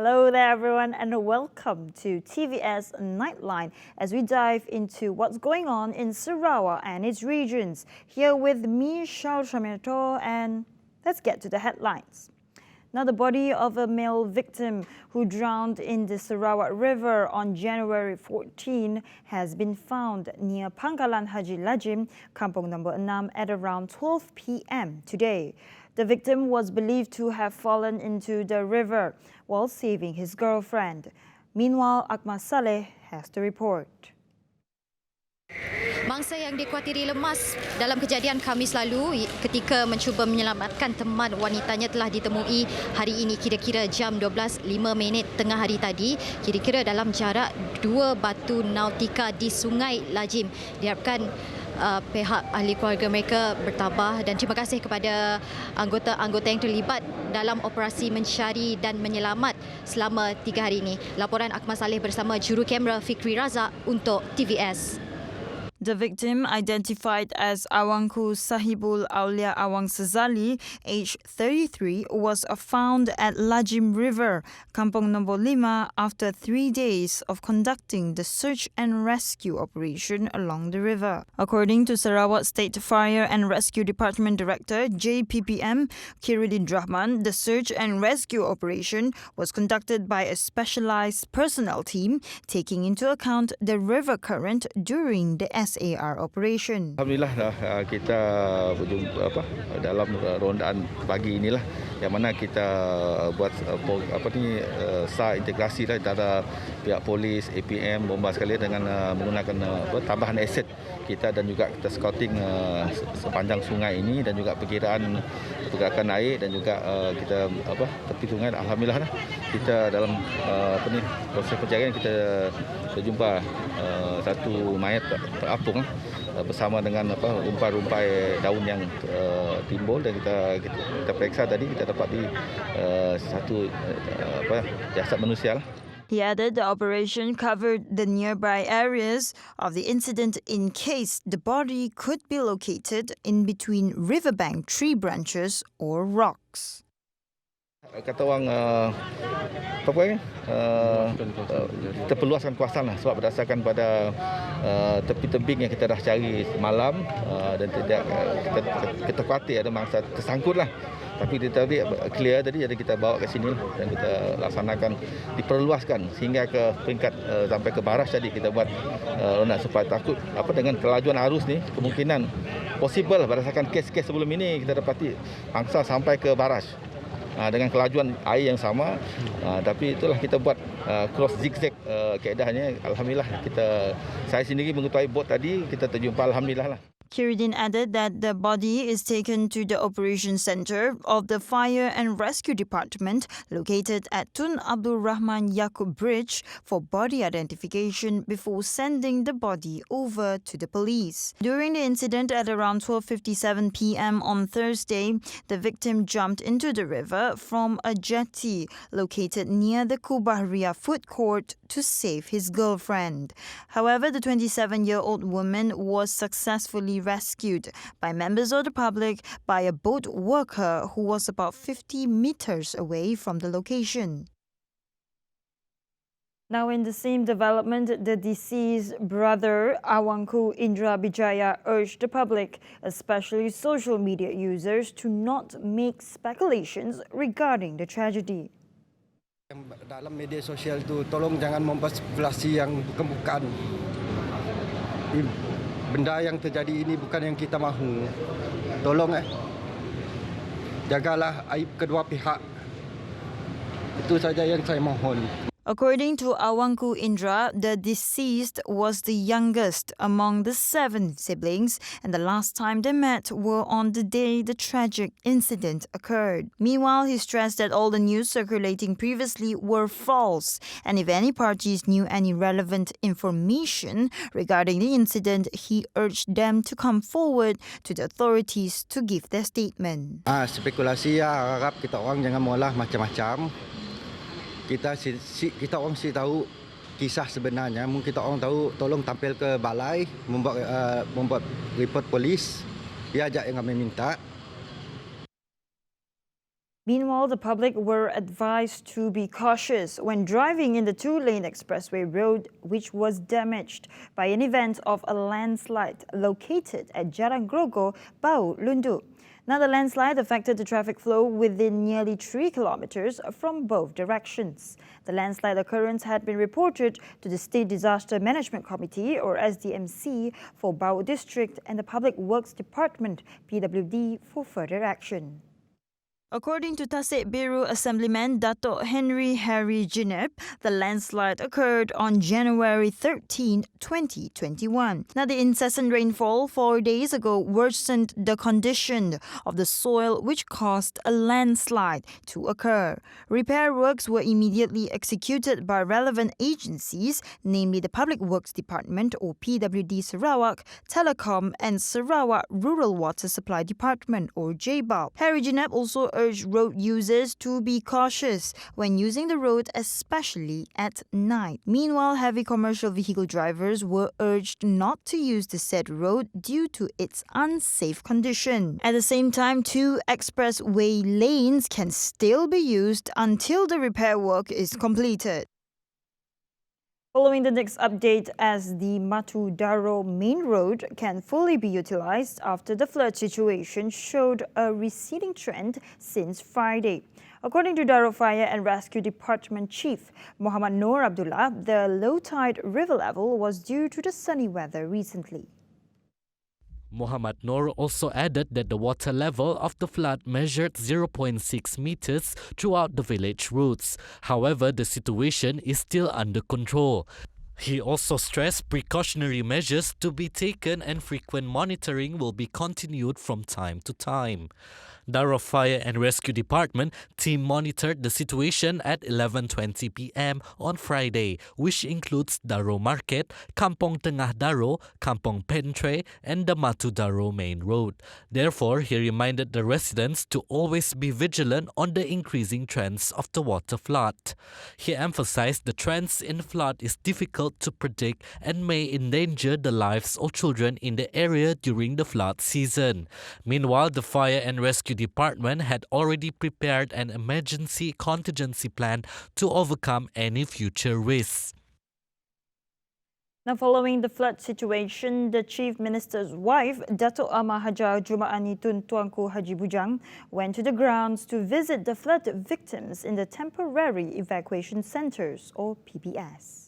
Hello there everyone and welcome to TVS Nightline as we dive into what's going on in Sarawak and its regions. Here with me, Shaul Shamiato, and let's get to the headlines. Now, the body of a male victim who drowned in the Sarawak River on January 14 has been found near Pangkalan Haji Lajim, Kampung number 6 at around 12 p.m. today. The victim was believed to have fallen into the river while saving his girlfriend. Meanwhile, Akmal Saleh has the report. Mangsa yang dikuatiri lemas dalam kejadian Khamis lalu ketika mencuba menyelamatkan teman wanitanya telah ditemui hari ini kira-kira jam 12.05 tengah hari tadi, kira-kira dalam jarak 2 batu nautika di Sungai Lajim. Diharapkan pihak ahli keluarga mereka bertabah dan terima kasih kepada anggota-anggota yang terlibat dalam operasi mencari dan menyelamat selama 3 hari ini. Laporan Akmal Saleh bersama juru kamera Fikri Razak untuk TVS. The victim, identified as Awanku Sahibul Aulia Awang Sazali, aged 33, was found at Lajim River, Kampung number 5, after 3 days of conducting the search and rescue operation along the river. According to Sarawak State Fire and Rescue Department Director JPPM Kiruddin Rahman, the search and rescue operation was conducted by a specialized personnel team, taking into account the river current during the SAR operation. Alhamdulillah kita berjumpa dalam rondaan pagi inilah yang mana kita buat SAR integrasi lah antara pihak polis, APM, bomba sekalian dengan menggunakan tambahan aset kita dan juga kita scouting sepanjang sungai ini dan juga perkiraan pergerakan air dan juga kita tepi sungai. Alhamdulillah lah kita dalam proses pencarian kita berjumpa satu mayat terapung bersama dengan rumpai-rumpai daun yang timbul dan kita periksa tadi kita dapat di satu jasad manusia lah. He added the operation covered the nearby areas of the incident in case the body could be located in between riverbank tree branches or rocks. Kata orang kita perluaskan kawasan lah sebab berdasarkan pada tepi tebing yang kita dah cari semalam dan tidak kita khawatir ada mangsa tersangkut lah. Tapi kita clear tadi, jadi kita bawa ke sini dan kita laksanakan diperluaskan sehingga ke peringkat sampai ke baras tadi kita buat ronda supaya takut dengan kelajuan arus ni kemungkinan possible berdasarkan kes-kes sebelum ini kita dapati mangsa sampai ke baras dengan kelajuan air yang sama, tapi itulah kita buat cross zigzag keadaannya. Alhamdulillah saya sendiri mengetahui bot tadi kita terjumpa, alhamdulillah lah. Kiruddin added that the body is taken to the operation center of the Fire and Rescue Department located at Tun Abdul Rahman Yaakob Bridge for body identification before sending the body over to the police. During the incident at around 12:57 p.m. on Thursday, the victim jumped into the river from a jetty located near the Kubahria food court to save his girlfriend. However, the 27-year-old woman was successfully rescued by members of the public by a boat worker who was about 50 meters away from the location. Now, in the same development, the deceased brother, Awanku Indrajaya, urged the public, especially social media users, to not make speculations regarding the tragedy. Dalam media sosial itu, tolong jangan memspekulasi yang bukan-bukan. Benda yang terjadi ini bukan yang kita mahu. Tolong jagalah aib kedua pihak. Itu saja yang saya mohon. According to Awanku Indra, the deceased was the youngest among the 7 siblings, and the last time they met were on the day the tragic incident occurred. Meanwhile, he stressed that all the news circulating previously were false, and if any parties knew any relevant information regarding the incident, he urged them to come forward to the authorities to give their statement. Spekulasi harap kita orang jangan mengolah macam-macam. Kita orang mesti tahu kisah sebenarnya. Mungkin kita orang tahu, tolong tampil ke balai, membuat report polis. Dia ajak yang kami minta. Meanwhile, the public were advised to be cautious when driving in the two-lane expressway road, which was damaged by an event of a landslide located at Jalan Grogo, Bau Lundu. Now, the landslide affected the traffic flow within nearly 3 kilometers from both directions. The landslide occurrence had been reported to the State Disaster Management Committee, or SDMC, for Bau District and the Public Works Department, PWD, for further action. According to Tasik Biru Assemblyman Dato' Henry Harry Jineb, the landslide occurred on January 13, 2021. Now, the incessant rainfall 4 days ago worsened the condition of the soil, which caused a landslide to occur. Repair works were immediately executed by relevant agencies, namely the Public Works Department, or PWD Sarawak, Telecom, and Sarawak Rural Water Supply Department, or JBAL. Harry Jineb also urged road users to be cautious when using the road, especially at night. Meanwhile, heavy commercial vehicle drivers were urged not to use the said road due to its unsafe condition. At the same time, 2 expressway lanes can still be used until the repair work is completed. Following the next update, as the Matu Daro main road can fully be utilized after the flood situation showed a receding trend since Friday. According to Daro Fire and Rescue Department Chief Muhammad Noor Abdullah, the low tide river level was due to the sunny weather recently. Muhammad Noor also added that the water level of the flood measured 0.6 meters throughout the village routes. However, the situation is still under control. He also stressed precautionary measures to be taken and frequent monitoring will be continued from time to time. Daro Fire and Rescue Department team monitored the situation at 11:20 p.m. on Friday, which includes Daro Market, Kampong Tengah Daro, Kampong Pentre, and the Matu Daro main road. Therefore, he reminded the residents to always be vigilant on the increasing trends of the water flood. He emphasized the trends in flood is difficult to predict and may endanger the lives of children in the area during the flood season. Meanwhile, the Fire and Rescue Department had already prepared an emergency contingency plan to overcome any future risks. Now, following the flood situation, the Chief Minister's wife, Dato' Amar Haja Jumaani Tun Tuanku Haji Bujang, went to the grounds to visit the flood victims in the Temporary Evacuation Centres, or PPS.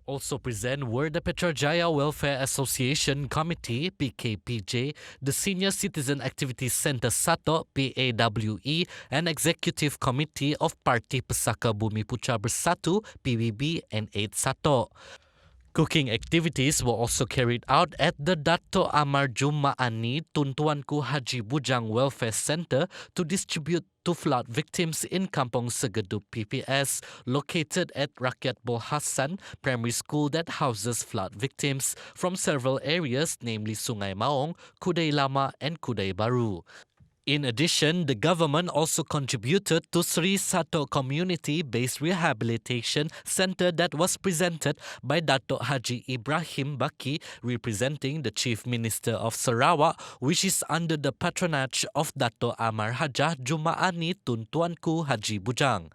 Also present were the Putrajaya Welfare Association Committee, PKPJ, the Senior Citizen Activities Centre Sato, PAWE, and Executive Committee of Parti Pesaka Bumi Putra Bersatu, PBB, and 8 Sato. Cooking activities were also carried out at the Dato' Amar Jumaani Tun Tuanku Haji Bujang Welfare Centre to distribute to flood victims in Kampong Segedup PPS, located at Rakyat Bol Hassan Primary School that houses flood victims from several areas, namely Sungai Maung, Kudai Lama, and Kudai Baru. In addition, the government also contributed to Sri Sato Community-Based Rehabilitation Centre that was presented by Dato' Haji Ibrahim Baki, representing the Chief Minister of Sarawak, which is under the patronage of Dato' Amar Hajah Jumaani Tun Tuanku Haji Bujang.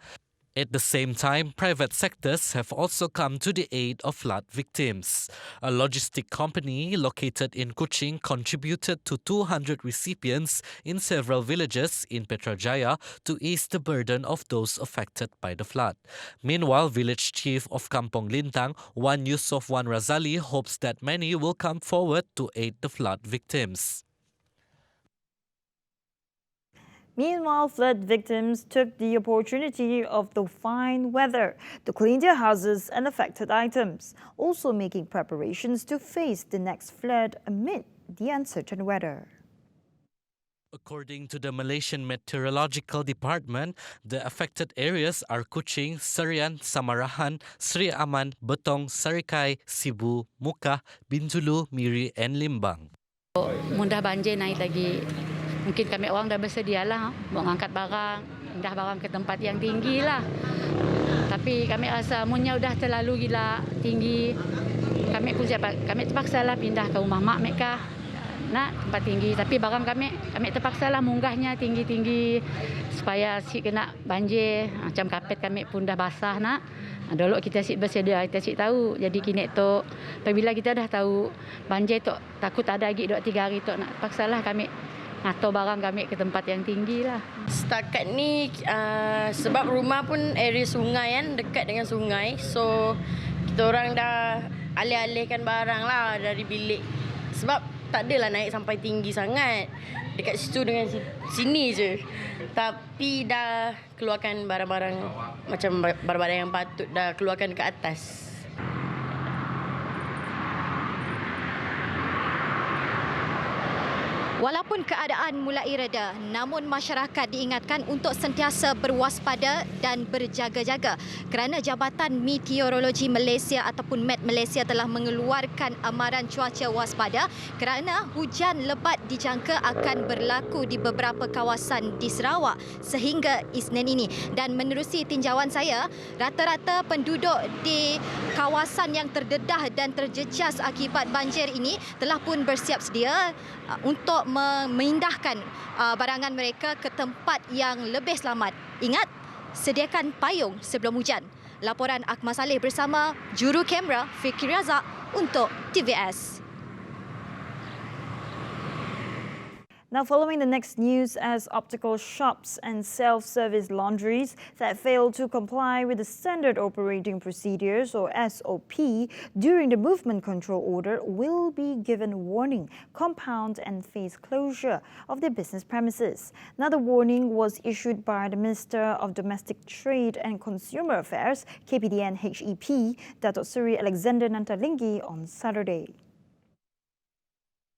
At the same time, private sectors have also come to the aid of flood victims. A logistic company located in Kuching contributed to 200 recipients in several villages in Putrajaya to ease the burden of those affected by the flood. Meanwhile, village chief of Kampong Lintang, Wan Yusof Wan Razali, hopes that many will come forward to aid the flood victims. Meanwhile, flood victims took the opportunity of the fine weather to clean their houses and affected items, also making preparations to face the next flood amid the uncertain weather. According to the Malaysian Meteorological Department, the affected areas are Kuching, Serian, Samarahan, Sri Aman, Betong, Sarikai, Sibu, Muka, Bintulu, Miri, and Limbang. Mudah banjir naik lagi. Mungkin kami orang dah bersedia lah mau angkat barang, pindah barang ke tempat yang tinggi lah. Tapi kami rasa munnya udah terlalu gila tinggi. Kami pun kami terpaksa lah pindah ke rumah mak mereka nak tempat tinggi. Tapi barang kami terpaksa lah munggahnya tinggi-tinggi supaya si kena banjir. Macam kapet kami pun dah basah nak. Dulu kita si bersedia, kita si tahu. Jadi kini tu apabila kita dah tahu banjir tu takut ada lagi 2-3 hari tu nak paksalah kami ngatur barang kami ke tempat yang tinggi lah. Setakat ni sebab rumah pun area sungai kan, dekat dengan sungai. So kita orang dah alih-alihkan barang lah dari bilik. Sebab tak adalah naik sampai tinggi sangat. Dekat situ dengan sini je. Tapi dah keluarkan barang-barang macam barang-barang yang patut dah keluarkan ke atas. Walaupun keadaan mulai reda, namun masyarakat diingatkan untuk sentiasa berwaspada dan berjaga-jaga kerana Jabatan Meteorologi Malaysia ataupun Met Malaysia telah mengeluarkan amaran cuaca waspada kerana hujan lebat dijangka akan berlaku di beberapa kawasan di Sarawak sehingga Isnin ini. Dan menerusi tinjauan saya, rata-rata penduduk di kawasan yang terdedah dan terjejas akibat banjir ini telah pun bersiap sedia untuk memindahkan barangan mereka ke tempat yang lebih selamat. Ingat, sediakan payung sebelum hujan. Laporan Akmal Saleh bersama juru kamera Fikri Razak untuk TVS. Now, following the next news, as optical shops and self-service laundries that fail to comply with the Standard Operating Procedures or SOP during the movement control order will be given warning, compound and face closure of their business premises. Now, the warning was issued by the Minister of Domestic Trade and Consumer Affairs, KPDN HEP, Datuk Sri Alexander Nantalinggi on Saturday.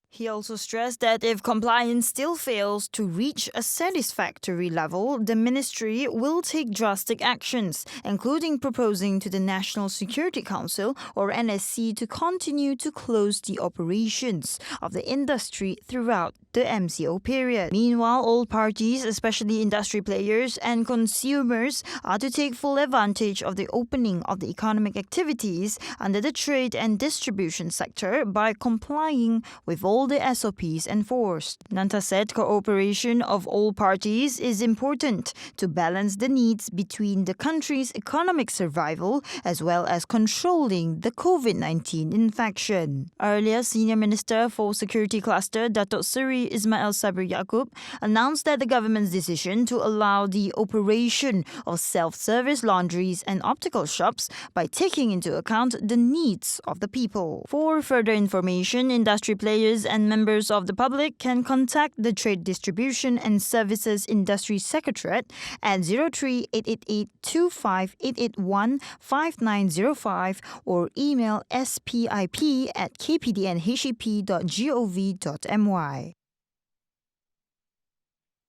He also stressed that if compliance still fails to reach a satisfactory level, the ministry will take drastic actions, including proposing to the National Security Council or NSC to continue to close the operations of the industry throughout the MCO period. Meanwhile, all parties, especially industry players and consumers, are to take full advantage of the opening of the economic activities under the trade and distribution sector by complying with all the SOPs enforced. Nanta said cooperation of all parties is important to balance the needs between the country's economic survival as well as controlling the COVID-19 infection. Earlier, Senior Minister for Security Cluster Datuk Seri Ismail Sabri Yaakob announced that the government's decision to allow the operation of self-service laundries and optical shops by taking into account the needs of the people. For further information, industry players and members of the public can contact the Trade Distribution and Services Industry Secretariat at 03-888-25-881-5905 or email spip@kpdnhep.gov.my.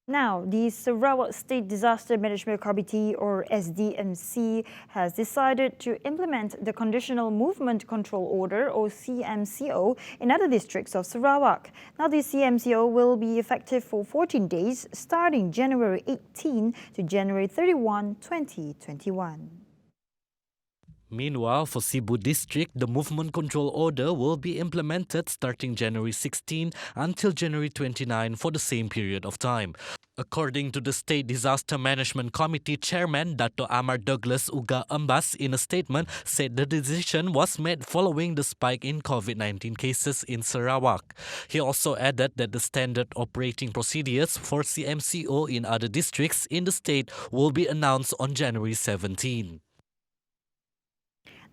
Now, the Sarawak State Disaster Management Committee, or SDMC, has decided to implement the Conditional Movement Control Order, or CMCO, in other districts of Sarawak. Now, the CMCO will be effective for 14 days, starting January 18 to January 31, 2021. Meanwhile, for Sibu District, the movement control order will be implemented starting January 16 until January 29 for the same period of time. According to the State Disaster Management Committee Chairman Dato' Amar Douglas Uga Ambas, in a statement, said the decision was made following the spike in COVID-19 cases in Sarawak. He also added that the standard operating procedures for CMCO in other districts in the state will be announced on January 17.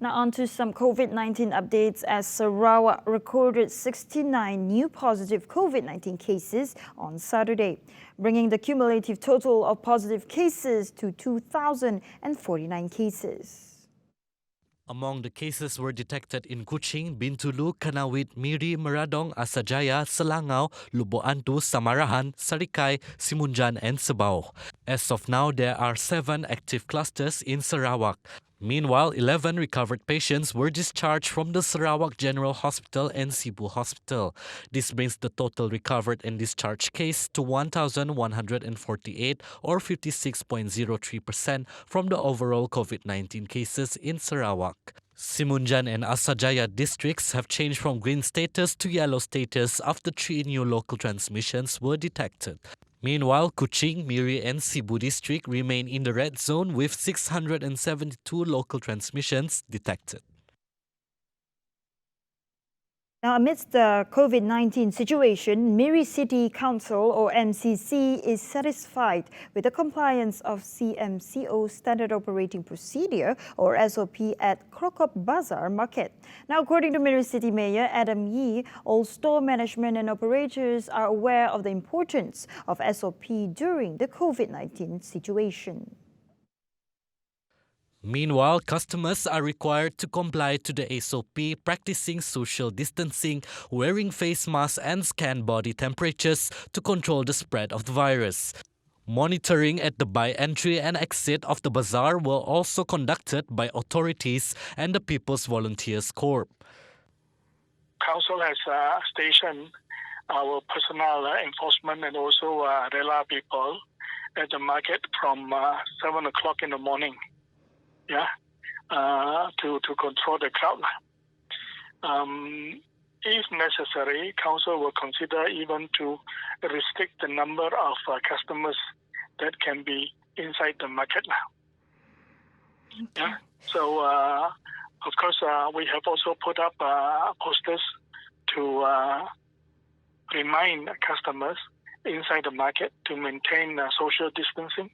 Now on to some COVID-19 updates, as Sarawak recorded 69 new positive COVID-19 cases on Saturday, bringing the cumulative total of positive cases to 2,049 cases. Among the cases were detected in Kuching, Bintulu, Kanawit, Miri, Meradong, Asajaya, Selangau, Lubuk Antu, Samarahan, Sarikai, Simunjan and Sebau. As of now, there are 7 active clusters in Sarawak. Meanwhile, 11 recovered patients were discharged from the Sarawak General Hospital and Sibu Hospital. This brings the total recovered and discharged case to 1,148 or 56.03% from the overall COVID-19 cases in Sarawak. Simunjan and Asajaya districts have changed from green status to yellow status after 3 new local transmissions were detected. Meanwhile, Kuching, Miri and Sibu district remain in the red zone with 672 local transmissions detected. Now, amidst the COVID-19 situation, Miri City Council, or MCC, is satisfied with the compliance of CMCO Standard Operating Procedure, or SOP, at Krokop Bazaar Market. Now, according to Miri City Mayor Adam Yee, all store management and operators are aware of the importance of SOP during the COVID-19 situation. Meanwhile, customers are required to comply to the SOP, practicing social distancing, wearing face masks and scan body temperatures to control the spread of the virus. Monitoring at the by-entry and exit of the bazaar were also conducted by authorities and the People's Volunteers Corps. Council has stationed our personnel enforcement and also RELA people at the market from 7 o'clock in the morning. To control the crowd. If necessary, council will consider even to restrict the number of customers that can be inside the market. So, of course, we have also put up posters to remind customers inside the market to maintain social distancing.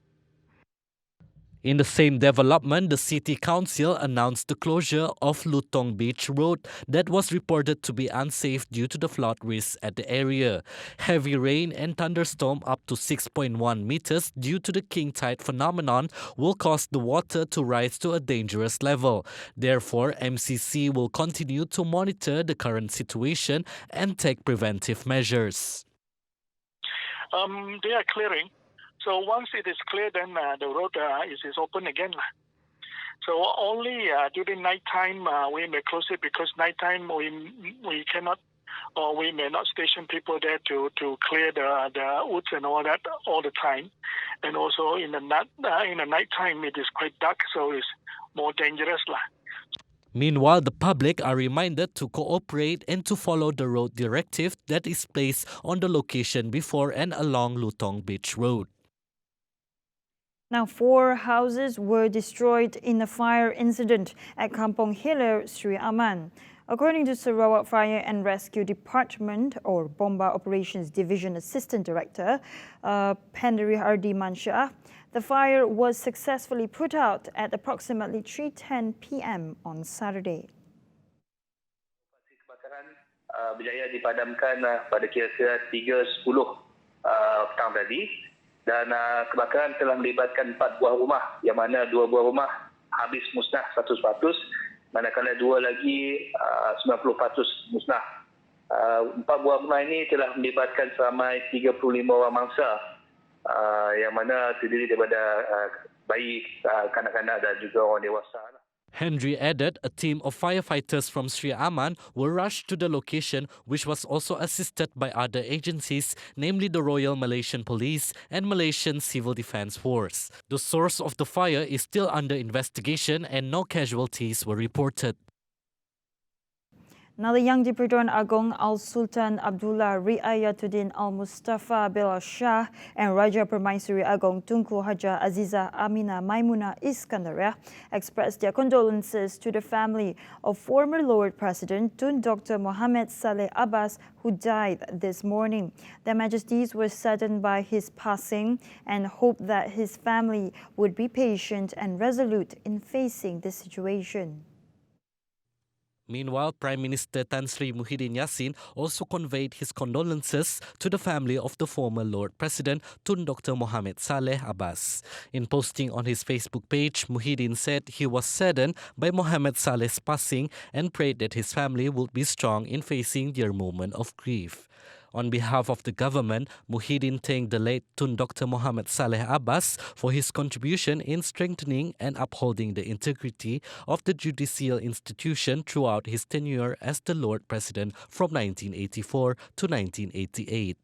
In the same development, the City Council announced the closure of Lutong Beach Road that was reported to be unsafe due to the flood risks at the area. Heavy rain and thunderstorm up to 6.1 meters due to the king tide phenomenon will cause the water to rise to a dangerous level. Therefore, MCC will continue to monitor the current situation and take preventive measures. They are clearing. So once it is clear, then the road is open again. So only during night time we may close it, because night time we cannot, or we may not station people there to clear the woods and all that all the time. And also in the night time it is quite dark, so it's more dangerous. Meanwhile, the public are reminded to cooperate and to follow the road directive that is placed on the location before and along Lutong Beach Road. Now, 4 houses were destroyed in a fire incident at Kampong Hilir, Sri Aman. According to Sarawak Fire and Rescue Department, or Bomba Operations Division Assistant Director, Pendari Hardi Mansyah, the fire was successfully put out at approximately 3:10 p.m. on Saturday. Kebakaran berjaya dipadamkan pada kira-kira 3:10 petang tadi. Dan kebakaran telah melibatkan 4 buah rumah, yang mana 2 buah rumah habis musnah 100%, manakala 2 lagi 90% musnah. 4 buah rumah ini telah melibatkan seramai 35 orang mangsa, yang mana terdiri daripada bayi, kanak-kanak dan juga orang dewasa. Henry added a team of firefighters from Sri Aman were rushed to the location, which was also assisted by other agencies, namely the Royal Malaysian Police and Malaysian Civil Defence Force. The source of the fire is still under investigation and no casualties were reported. Now, the Yang di-Pertuan Agong Al-Sultan Abdullah Riayatuddin Al-Mustafa Bilal Shah and Raja Permaisuri Agong Tunku Haja Aziza Amina Maimuna Iskandarah expressed their condolences to the family of former Lord President Tun Dr. Mohamed Saleh Abbas, who died this morning. Their Majesties were saddened by his passing and hoped that his family would be patient and resolute in facing this situation. Meanwhile, Prime Minister Tan Sri Muhyiddin Yassin also conveyed his condolences to the family of the former Lord President Tun Dr. Mohamed Saleh Abbas. In posting on his Facebook page, Muhyiddin said he was saddened by Mohamed Saleh's passing and prayed that his family would be strong in facing their moment of grief. On behalf of the government, Muhyiddin thanked the late Tun Dr. Mohamed Saleh Abbas for his contribution in strengthening and upholding the integrity of the judicial institution throughout his tenure as the Lord President from 1984 to 1988.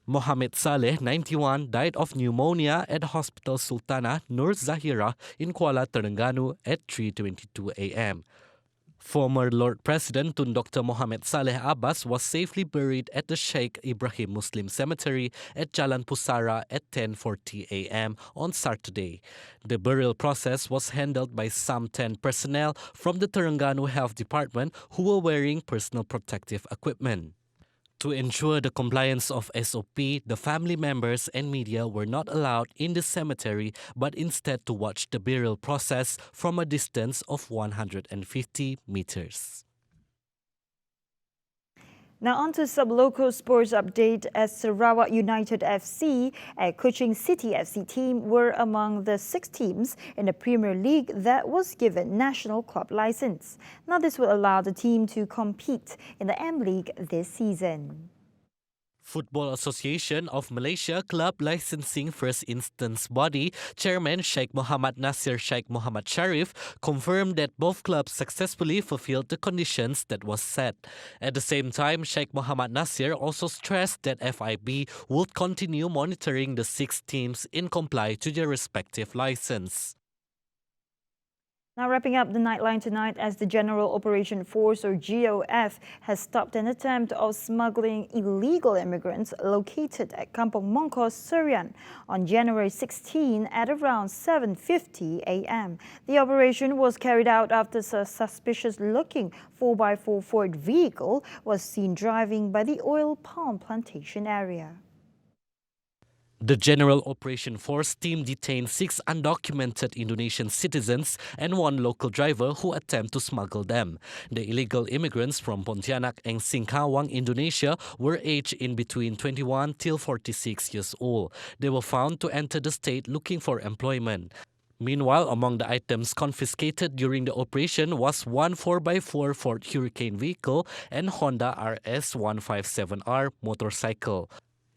Mohamed Saleh, 91, died of pneumonia at Hospital Sultanah Nur Zahira in Kuala Terengganu at 3:22 a.m. Former Lord President Tun Dr. Mohamed Saleh Abbas was safely buried at the Sheikh Ibrahim Muslim Cemetery at Jalan Pusara at 10:40 a.m. on Saturday. The burial process was handled by some 10 personnel from the Terengganu Health Department who were wearing personal protective equipment. To ensure the compliance of SOP, the family members and media were not allowed in the cemetery but instead to watch the burial process from a distance of 150 meters. Now on to some local sports update as Sarawak United FC and Kuching City FC team were among the 6 teams in the Premier League that was given national club license. Now this will allow the team to compete in the M League this season. Football Association of Malaysia Club Licensing First Instance Body Chairman Sheikh Muhammad Nasir Sheikh Muhammad Sharif confirmed that both clubs successfully fulfilled the conditions that was set. At the same time, Sheikh Muhammad Nasir also stressed that FIB would continue monitoring the 6 teams in comply to their respective license. Now wrapping up the Nightline tonight as the General Operation Force or GOF has stopped an attempt of smuggling illegal immigrants located at Kampong Mongkos, Serian on January 16 at around 7:50 a.m. The operation was carried out after a suspicious-looking 4x4 Ford vehicle was seen driving by the oil palm plantation area. The General Operation Force team detained 6 undocumented Indonesian citizens and 1 local driver who attempt to smuggle them. The illegal immigrants from Pontianak and Singkawang, Indonesia were aged in between 21 till 46 years old. They were found to enter the state looking for employment. Meanwhile, among the items confiscated during the operation was 1 4x4 Ford Hurricane vehicle and Honda RS 157R motorcycle.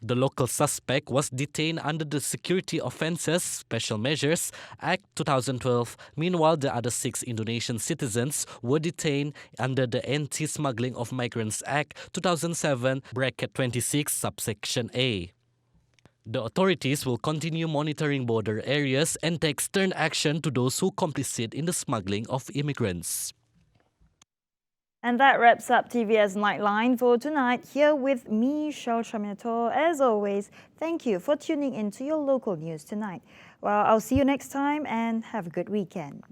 The local suspect was detained under the Security Offences Special Measures Act 2012. Meanwhile, the other 6 Indonesian citizens were detained under the Anti-Smuggling of Migrants Act 2007-26 subsection A. The authorities will continue monitoring border areas and take stern action to those who complicit in the smuggling of immigrants. And that wraps up TVS Nightline for tonight. Here with me, Shal Shamiato. As always, thank you for tuning in to your local news tonight. Well, I'll see you next time and have a good weekend.